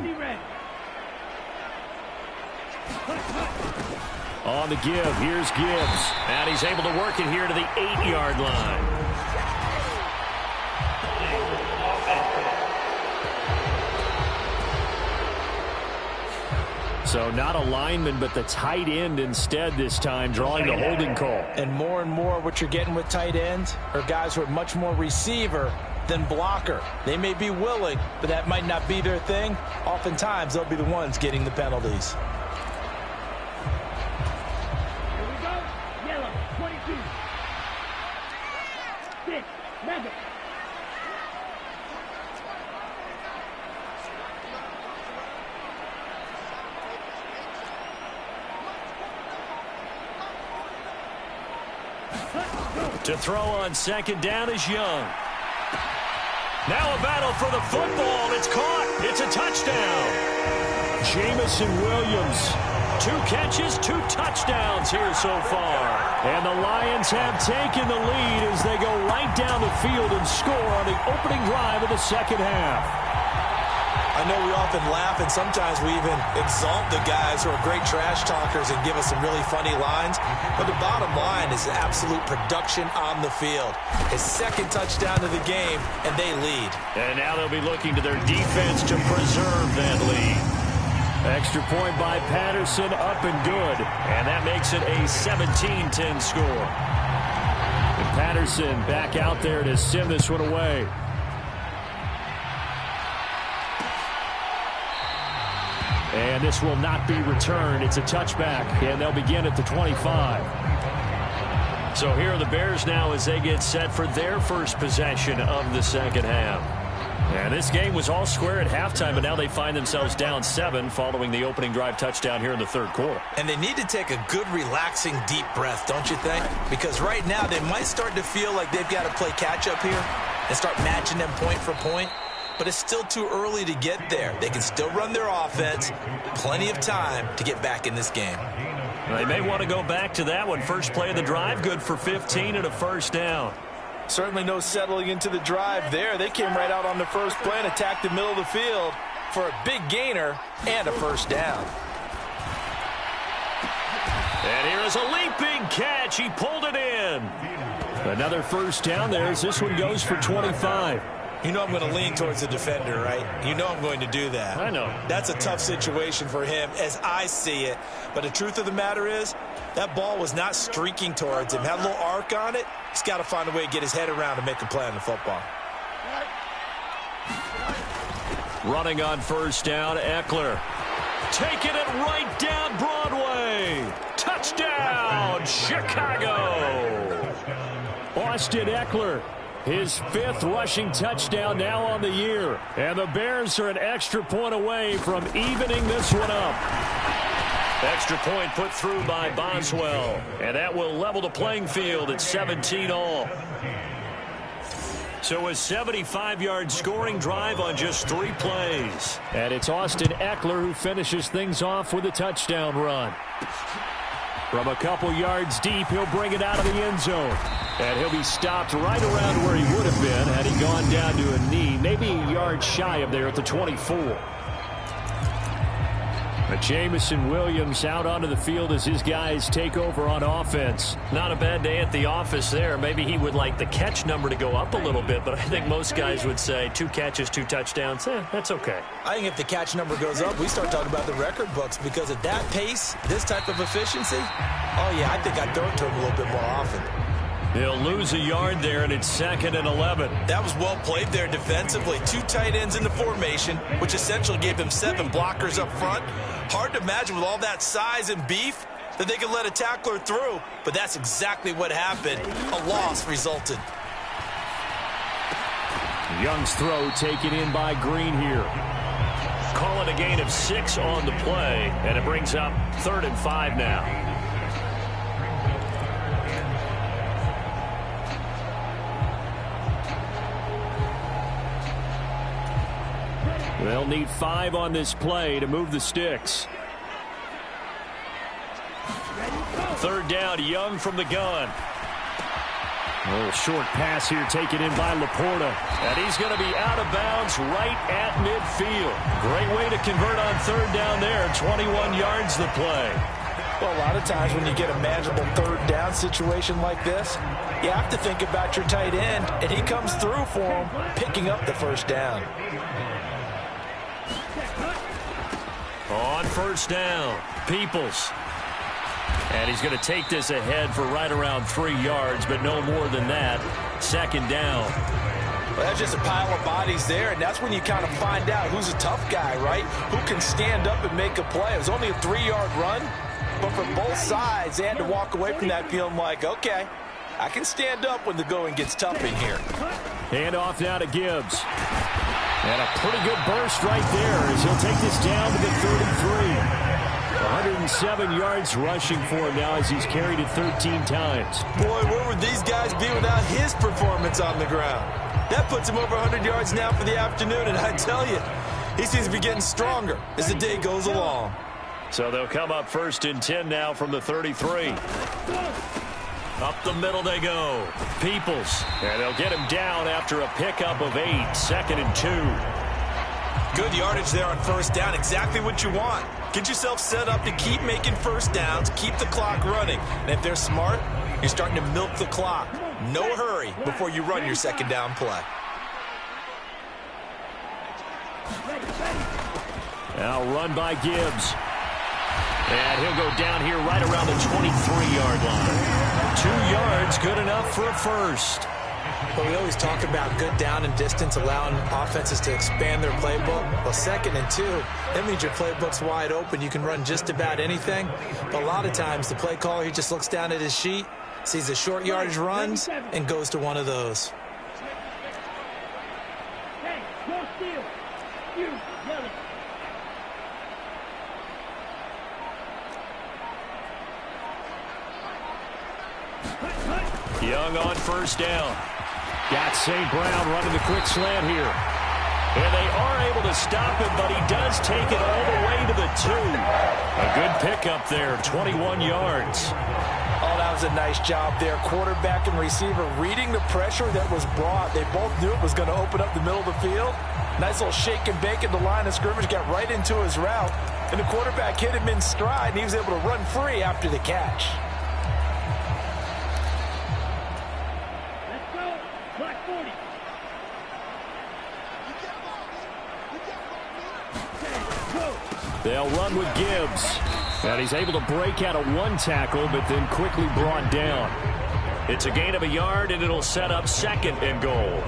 S3: On the give, here's Gibbs. And he's able to work it here to the 8-yard line. So not a lineman, but the tight end instead this time, drawing the holding call.
S4: And more what you're getting with tight ends are guys who are much more receiver than blocker. They may be willing, but that might not be their thing. Oftentimes, they'll be the ones getting the penalties.
S6: Here we go. Yellow, 22. 6, Madden.
S3: To throw on 2nd down is Young. Now a battle battle for the football. It's caught. It's a touchdown. Jamison Williams, 2 catches, 2 touchdowns here so far. And the Lions have taken the lead as they go right down the field and score on the opening drive of the second half.
S4: I know we often laugh, and sometimes we even exalt the guys who are great trash talkers and give us some really funny lines. But the bottom line is absolute production on the field. His second touchdown of the game, and they lead.
S3: And now they'll be looking to their defense to preserve that lead. Extra point by Patterson, up and good. And that makes it a 17-10 score. And Patterson back out there to send this one away. And this will not be returned. It's a touchback, and they'll begin at the 25. So here are the Bears now as they get set for their first possession of the second half. And this game was all square at halftime, but now they find themselves down 7 following the opening drive touchdown here in the third quarter.
S4: And they need to take a good, relaxing, deep breath, don't you think? Because right now they might start to feel like they've got to play catch-up here and start matching them point for point. But it's still too early to get there. They can still run their offense. Plenty of time to get back in this game.
S3: They may want to go back to that one. First play of the drive, good for 15 and a first down.
S4: Certainly no settling into the drive there. They came right out on the first play and attacked the middle of the field for a big gainer and a first down.
S3: And here is a leaping catch. He pulled it in. Another first down there as this one goes for 25.
S4: You know I'm going to lean towards the defender, right? You know I'm going to do that.
S3: I know.
S4: That's a tough situation for him as I see it. But the truth of the matter is, that ball was not streaking towards him. Had a little arc on it. He's got to find a way to get his head around and make a play on the football.
S3: Running on first down, Eckler. Taking it right down Broadway. Touchdown, Chicago. Austin Eckler. His 5th rushing touchdown now on the year. And the Bears are an extra point away from evening this one up. Extra point put through by Boswell. And that will level the playing field at 17 all. So a 75-yard scoring drive on just 3 plays. And it's Austin Eckler who finishes things off with a touchdown run. From a couple yards deep, he'll bring it out of the end zone. And he'll be stopped right around where he would have been had he gone down to a knee, maybe a yard shy of there at the 24. But Jamison Williams out onto the field as his guys take over on offense. Not a bad day at the office there. Maybe he would like the catch number to go up a little bit, but I think most guys would say 2 catches, 2 touchdowns. That's okay.
S4: I think if the catch number goes up, we start talking about the record books because at that pace, this type of efficiency, oh yeah, I think I'd throw it to him a little bit more often.
S3: He'll lose a yard there, and it's 2nd and 11.
S4: That was well played there defensively. 2 tight ends in the formation, which essentially gave them 7 blockers up front. Hard to imagine with all that size and beef that they could let a tackler through, but that's exactly what happened. A loss resulted.
S3: Young's throw taken in by Green here. Call it a gain of 6 on the play, and it brings up 3rd and 5 now. They'll need 5 on this play to move the sticks. 3rd down, Young from the gun. A little short pass here taken in by Laporta. And he's going to be out of bounds right at midfield. Great way to convert on 3rd down there. 21 yards the play.
S4: Well, a lot of times when you get a manageable 3rd down situation like this, you have to think about your tight end, and he comes through for him, picking up the 1st down.
S3: On 1st down, Peoples. And he's going to take this ahead for right around 3 yards, but no more than that. 2nd down.
S4: Well, that's just a pile of bodies there, and that's when you kind of find out who's a tough guy, right? Who can stand up and make a play. It was only a 3-yard run, but for both sides, they had to walk away from that feeling like, okay, I can stand up when the going gets tough in here.
S3: Hand off now to Gibbs. And a pretty good burst right there as he'll take this down to the 33. 107 yards rushing for him now as he's carried it 13 times.
S4: Boy, where would these guys be without his performance on the ground? That puts him over 100 yards now for the afternoon, and I tell you, he seems to be getting stronger as the day goes along.
S3: So they'll come up 1st and 10 now from the 33. Up the middle they go. Peoples. And they'll get him down after a pickup of 8. 2nd and 2.
S4: Good yardage there on 1st down. Exactly what you want. Get yourself set up to keep making 1st downs, keep the clock running. And if they're smart, you're starting to milk the clock. No hurry before you run your 2nd down play.
S3: Now run by Gibbs. And he'll go down here right around the 23-yard line. 2 yards, good enough for a first.
S4: Well, we always talk about good down and distance, allowing offenses to expand their playbook. Well, 2nd and 2, that means your playbook's wide open. You can run just about anything. But a lot of times, the play caller, he just looks down at his sheet, sees the short yardage runs, and goes to one of those.
S6: Hey, no steal. You, yellow.
S3: Young on 1st down. Got St. Brown running the quick slant here. And they are able to stop him, but he does take it all the way to the 2. A good pickup there, 21 yards.
S4: Oh, that was a nice job there. Quarterback and receiver reading the pressure that was brought. They both knew it was going to open up the middle of the field. Nice little shake and bake at the line of scrimmage, got right into his route. And the quarterback hit him in stride, and he was able to run free after the catch.
S6: Let's go. Clock 40.
S3: They'll run with Gibbs. And he's able to break out of 1 tackle, but then quickly brought down. It's a gain of 1 yard, and it'll set up 2nd and goal.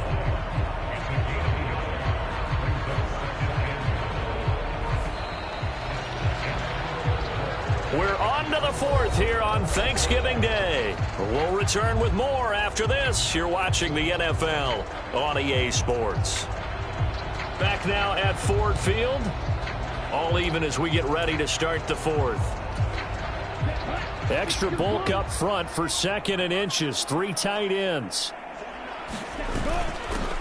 S3: We're on to the 4th here on Thanksgiving Day. We'll return with more after this. You're watching the NFL on EA Sports. Back now at Ford Field. All even as we get ready to start the 4th. Extra bulk up front for 2nd and inches. 3 tight ends.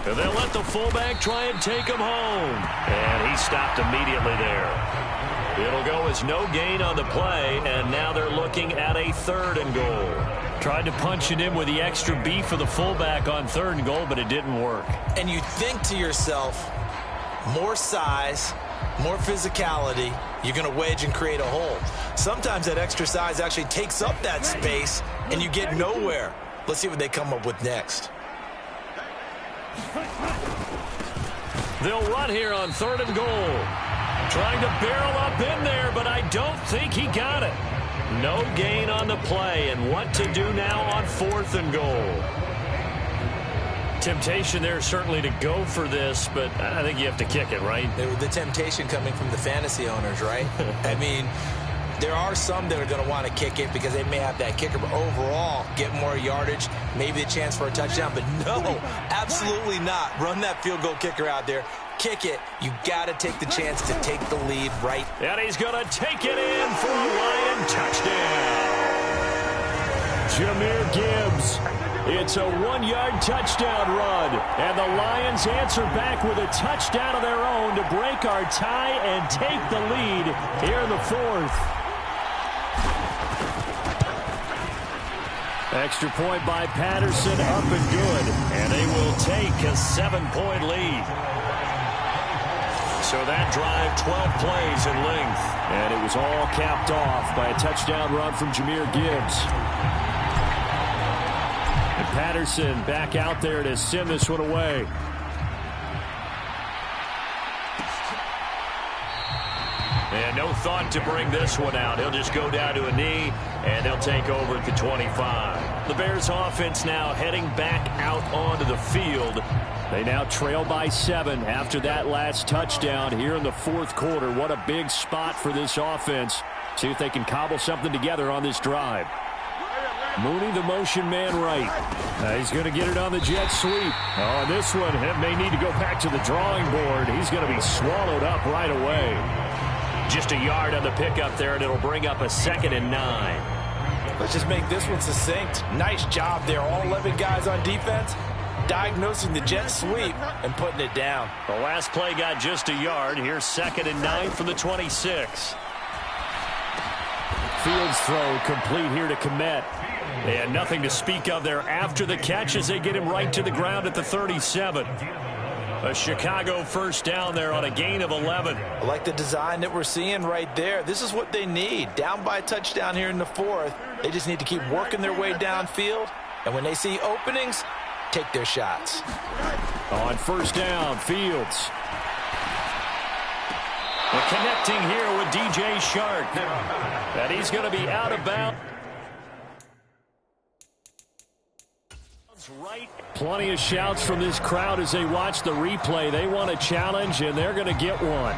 S3: And they'll let the fullback try and take him home. And he stopped immediately there. It'll go as no gain on the play, and now they're looking at a 3rd and goal. Tried to punch it in with the extra beef for the fullback on 3rd and goal, but it didn't work.
S4: And you think to yourself, more size, more physicality, you're going to wedge and create a hole. Sometimes that extra size actually takes up that space, and you get nowhere. Let's see what they come up with next.
S3: They'll run here on 3rd and goal. Trying to barrel up in there, but I don't think he got it. No gain on the play, and what to do now on 4th and goal. Temptation there certainly to go for this, but I think you have to kick it, right?
S4: The temptation coming from the fantasy owners, right? I mean, there are some that are going to want to kick it because they may have that kicker, but overall, get more yardage, maybe a chance for a touchdown. But no, absolutely not. Run that field goal kicker out there. Kick it. You got to take the chance to take the lead, right?
S3: And he's going to take it in for a Lion touchdown. Jahmyr Gibbs. It's a 1-yard touchdown run. And the Lions answer back with a touchdown of their own to break our tie and take the lead here in the 4th. Extra point by Patterson, up and good. And they will take a 7-point lead. So that drive, 12 plays in length. And it was all capped off by a touchdown run from Jahmyr Gibbs. And Patterson back out there to send this one away. And no thought to bring this one out. He'll just go down to a knee, and they'll take over at the 25. The Bears offense now heading back out onto the field. They now trail by 7 after that last touchdown here in the 4th quarter. What a big spot for this offense. See if they can cobble something together on this drive. Mooney, the motion man right. He's going to get it on the jet sweep. Oh, and this one may need to go back to the drawing board. He's going to be swallowed up right away. Just a yard on the pickup there, and it'll bring up a 2nd and 9.
S4: Let's just make this one succinct. Nice job there. All 11 guys on defense. diagnosing the jet sweep and putting it down.
S3: The last play got just a yard. Here's 2nd and 9 from the 26. Fields throw complete here to Kmet. And nothing to speak of there after the catch as they get him right to the ground at the 37. A Chicago first down there on a gain of 11.
S4: I like the design that we're seeing right there. This is what they need. Down by a touchdown here in the 4th. They just need to keep working their way downfield. And when they see openings, take their shots.
S3: On first down, Fields. And connecting here with DJ Shark. And he's going to be out of bounds. Right. Plenty of shouts from this crowd as they watch the replay. They want a challenge, and they're going to get one.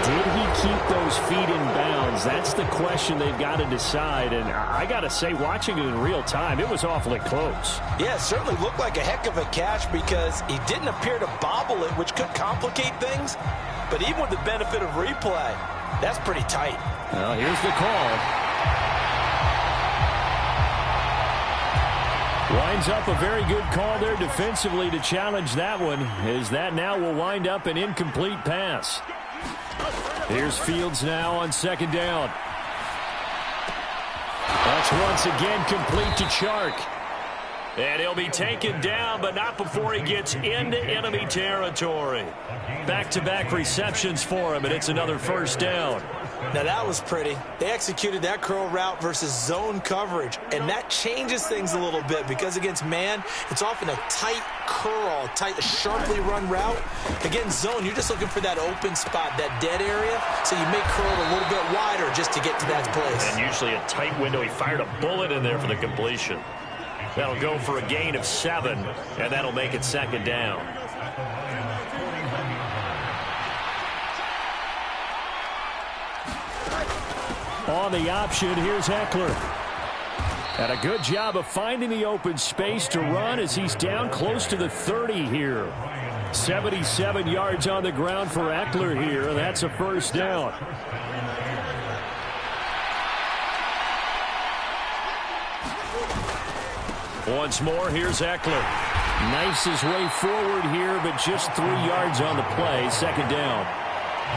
S3: Did he keep those feet in bounds? That's the question they've got to decide. And I got to say, watching it in real time, it was awfully close.
S4: Yeah, it certainly looked like a heck of a catch because he didn't appear to bobble it, which could complicate things. But even with the benefit of replay, that's pretty tight.
S3: Well, here's the call. Winds up a very good call there defensively to challenge that one, as that now will wind up an incomplete pass. Here's Fields now on 2nd down. That's once again complete to Chark. And he'll be taken down, but not before he gets into enemy territory. Back-to-back receptions for him, and it's another first down.
S4: Now that was pretty. They executed that curl route versus zone coverage, and that changes things a little bit because against man, it's often a tight curl, a sharply run route. Against zone, you're just looking for that open spot, that dead area, so you make curl a little bit wider just to get to that place.
S3: And usually a tight window. He fired a bullet in there for the completion. That'll go for a gain of 7, and that'll make it 2nd down. On the option, here's Eckler. And a good job of finding the open space to run as he's down close to the 30 here. 77 yards on the ground for Eckler here, and that's a first down. Once more, here's Eckler. Knifes his way forward here, but just 3 yards on the play. 2nd down.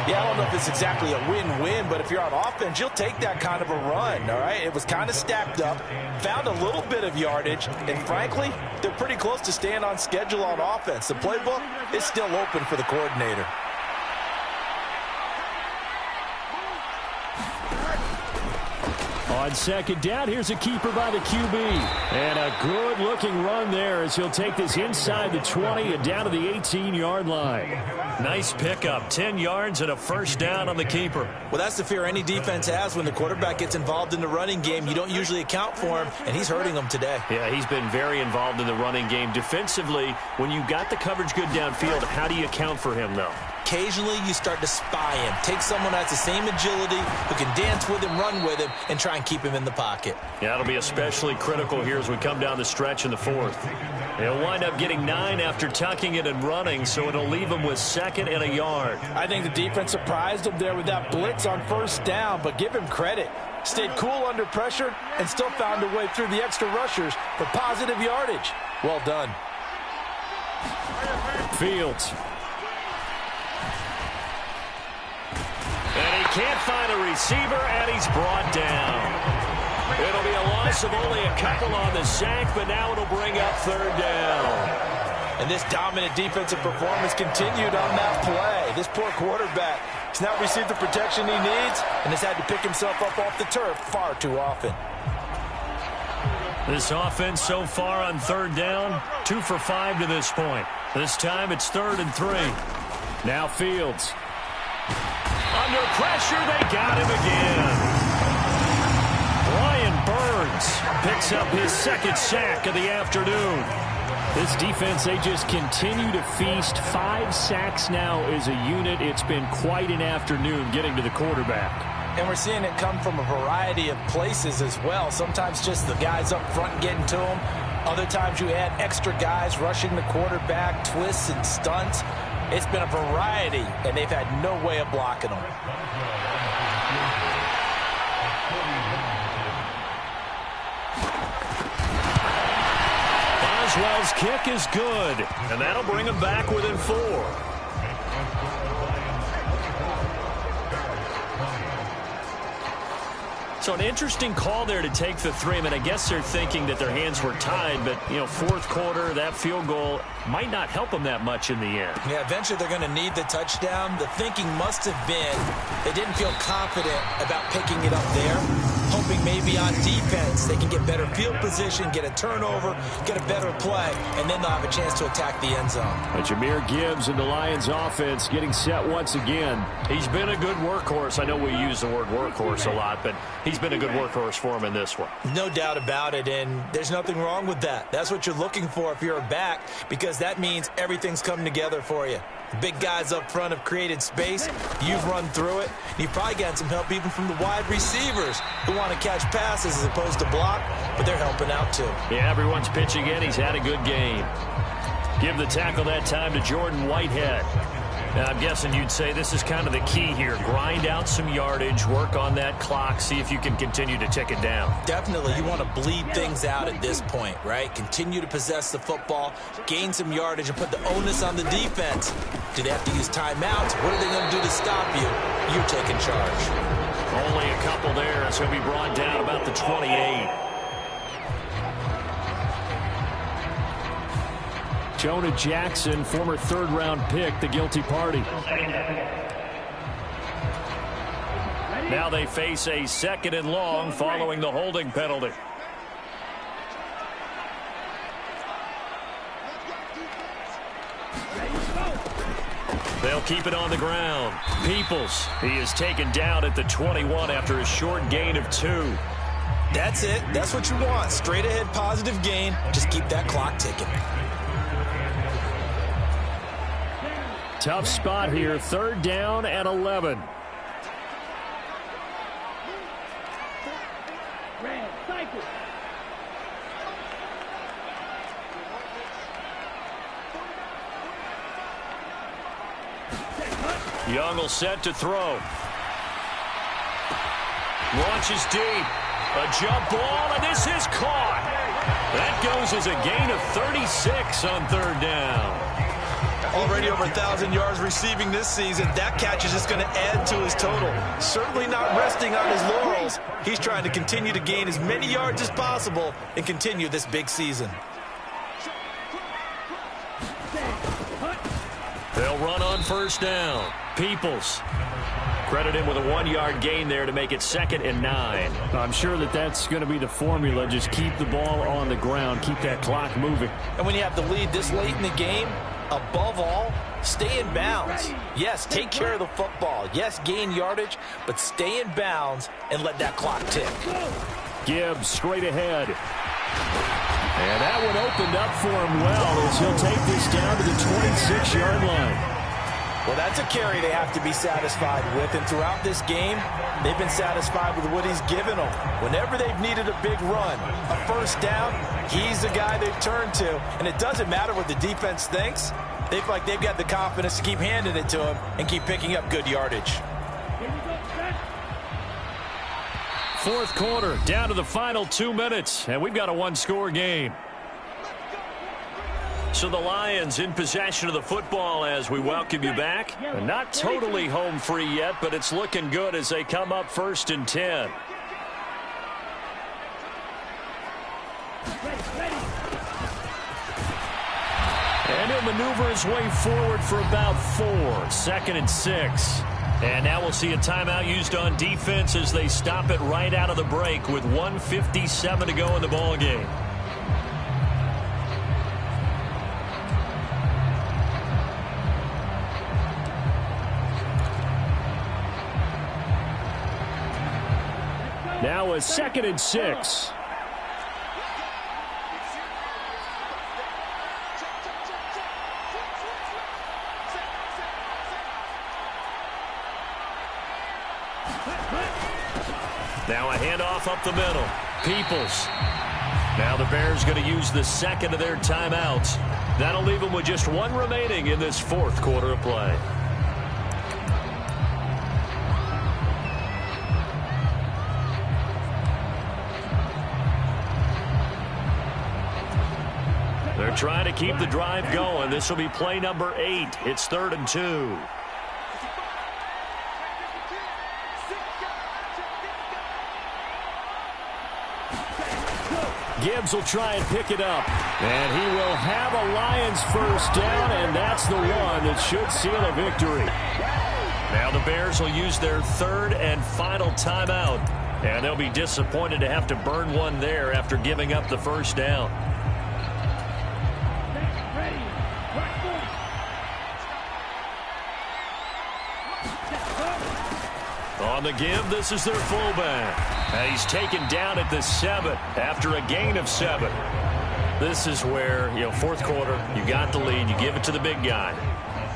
S4: Yeah, I don't know if it's exactly a win-win, but if you're on offense, you'll take that kind of a run, all right? It was kind of stacked up, found a little bit of yardage, and frankly, they're pretty close to staying on schedule on offense. The playbook is still open for the coordinator.
S3: On 2nd down, here's a keeper by the QB. And a good-looking run there as he'll take this inside the 20 and down to the 18-yard line. Nice pickup, 10 yards and a first down on the keeper.
S4: Well, that's the fear any defense has when the quarterback gets involved in the running game. You don't usually account for him, and he's hurting them today.
S3: Yeah, he's been very involved in the running game. Defensively, when you got the coverage good downfield, how do you account for him, though?
S4: Occasionally, you start to spy him. Take someone that has the same agility, who can dance with him, run with him, and try and keep him in the pocket.
S3: Yeah, that'll be especially critical here as we come down the stretch in the 4th. He'll wind up getting 9 after tucking it and running, so it'll leave him with 2nd and a yard.
S4: I think the defense surprised him there with that blitz on first down, but give him credit. Stayed cool under pressure and still found a way through the extra rushers for positive yardage. Well done.
S3: Fields. And he can't find a receiver, and he's brought down. It'll be a loss of only a couple on the sack, but now it'll bring up 3rd down.
S4: And this dominant defensive performance continued on that play. This poor quarterback has now received the protection he needs and has had to pick himself up off the turf far too often.
S3: This offense so far on 3rd down, 2 for 5 to this point. This time it's 3rd and 3. Now Fields. Under pressure, they got him again. Brian Burns picks up his 2nd sack of the afternoon. This defense, they just continue to feast. 5 sacks now as a unit. It's been quite an afternoon getting to the quarterback.
S4: And we're seeing it come from a variety of places as well. Sometimes just the guys up front getting to him. Other times you add extra guys rushing the quarterback, twists and stunts. It's been a variety, and they've had no way of blocking them.
S3: Boswell's kick is good, and that'll bring him back within 4. So an interesting call there to take the 3. I mean, I guess they're thinking that their hands were tied, but, you know, fourth quarter, that field goal might not help them that much in the end.
S4: Yeah, eventually they're going to need the touchdown. The thinking must have been they didn't feel confident about picking it up there, hoping maybe on defense they can get better field position, get a turnover, get a better play, and then they'll have a chance to attack the end zone.
S3: But Jahmyr Gibbs and the Lions offense getting set once again. He's been a good workhorse. I know we use the word workhorse a lot, but he's been a good workhorse for him in this one.
S4: No doubt about it, and there's nothing wrong with that. That's what you're looking for if you're a back, because that means everything's coming together for you. The big guys up front have created space. You've run through it. You've probably gotten some help even from the wide receivers who want to catch passes as opposed to block, but they're helping out too.
S3: Yeah, everyone's pitching in. He's had a good game. Give the tackle that time to Jordan Whitehead. Now, I'm guessing you'd say this is kind of the key here. Grind out some yardage, work on that clock, see if you can continue to tick it down.
S4: Definitely. You want to bleed things out at this point, right? Continue to possess the football, gain some yardage, and put the onus on the defense. Do they have to use timeouts? What are they going to do to stop you? You're taking charge.
S3: Only a couple there as he'll be brought down about the 28. Jonah Jackson, former third-round pick, the guilty party. Now they face a 2nd and long following the holding penalty. They'll keep it on the ground. Peoples, he is taken down at the 21 after a short gain of 2.
S4: That's it. That's what you want. Straight ahead positive gain. Just keep that clock ticking.
S3: Tough spot here, 3rd down and 11. Young will set to throw. Launches deep. A jump ball, and this is caught. That goes as a gain of 36 on 3rd down.
S4: Already over 1,000 yards receiving this season. That catch is just going to add to his total. Certainly not resting on his laurels. He's trying to continue to gain as many yards as possible and continue this big season.
S3: They'll run on 1st down. Peoples. Credit him with a 1-yard gain there to make it 2nd and 9. I'm sure that that's going to be the formula. Just keep the ball on the ground. Keep that clock moving.
S4: And when you have the lead this late in the game, above all, stay in bounds. Yes, take care of the football. Yes, gain yardage, but stay in bounds and let that clock tick.
S3: Gibbs straight ahead. And that one opened up for him well as he'll take this down to the 26-yard line.
S4: Well, that's a carry they have to be satisfied with, and throughout this game, they've been satisfied with what he's given them. Whenever they've needed a big run, a 1st down, he's the guy they've turned to, and it doesn't matter what the defense thinks. They feel like they've got the confidence to keep handing it to him and keep picking up good yardage.
S3: 4th quarter, down to the final 2 minutes, and we've got a 1-score game. So the Lions in possession of the football as we welcome you back. And not totally home free yet, but it's looking good as they come up 1st and 10. And he'll maneuver his way forward for about 4. 2nd and 6. And now we'll see a timeout used on defense as they stop it right out of the break with 1:57 to go in the ball game. Now a 2nd and 6. Now a handoff up the middle. Peoples. Now the Bears going to use the 2nd of their timeouts. That'll leave them with just 1 remaining in this 4th quarter of play. trying to keep the drive going. This will be play number 8. It's 3rd and 2. Gibbs will try and pick it up. And he will have a Lions first down, and that's the one that should seal a victory. Now the Bears will use their 3rd and final timeout. And they'll be disappointed to have to burn one there after giving up the first down. On the give, this is their fullback. And he's taken down at the 7 after a gain of 7. This is where, fourth quarter, you got the lead, you give it to the big guy.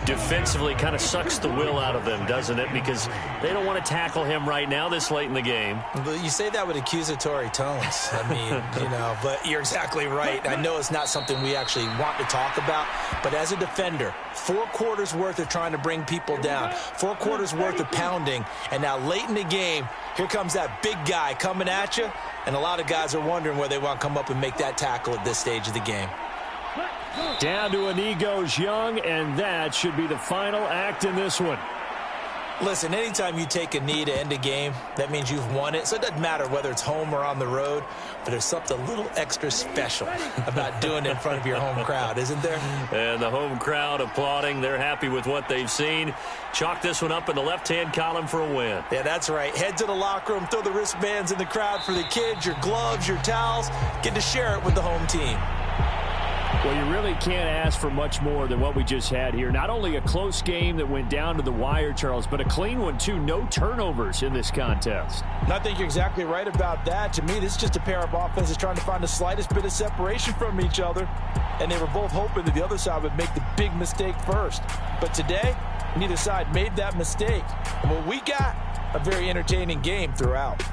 S3: Defensively kind of sucks the will out of them, doesn't it? Because they don't want to tackle him right now this late in the game.
S4: But you say that with accusatory tones. I mean, but you're exactly right. I know it's not something we actually want to talk about, but as a defender, 4 quarters worth of trying to bring people down, 4 quarters worth of pounding, and now late in the game, here comes that big guy coming at you, and a lot of guys are wondering where they want to come up and make that tackle at this stage of the game.
S3: Down to a knee goes Young, and that should be the final act in this one.
S4: Listen, anytime you take a knee to end a game, that means you've won it. So it doesn't matter whether it's home or on the road, but there's something a little extra special about doing it in front of your home crowd, isn't there?
S3: And the home crowd applauding. They're happy with what they've seen. Chalk this one up in the left-hand column for a win.
S4: Yeah, that's right. Head to the locker room, throw the wristbands in the crowd for the kids, your gloves, your towels. Get to share it with the home team.
S3: Well, you really can't ask for much more than what we just had here. Not only a close game that went down to the wire, Charles, but a clean one, too. No turnovers in this contest.
S4: And I think you're exactly right about that. To me, this is just a pair of offenses trying to find the slightest bit of separation from each other. And they were both hoping that the other side would make the big mistake first. But today, neither side made that mistake. And what we got, a very entertaining game throughout.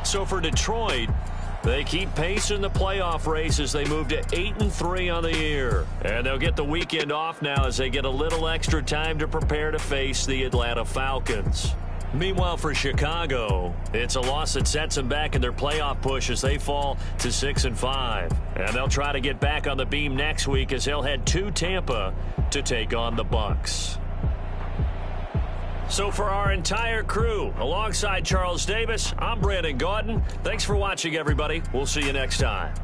S3: So for Detroit, they keep pace in the playoff race as they move to 8-3 on the year. And they'll get the weekend off now as they get a little extra time to prepare to face the Atlanta Falcons. Meanwhile, for Chicago, it's a loss that sets them back in their playoff push as they fall to 6-5. And they'll try to get back on the beam next week as they'll head to Tampa to take on the Bucs. So for our entire crew, alongside Charles Davis, I'm Brandon Gaudin. Thanks for watching, everybody. We'll see you next time.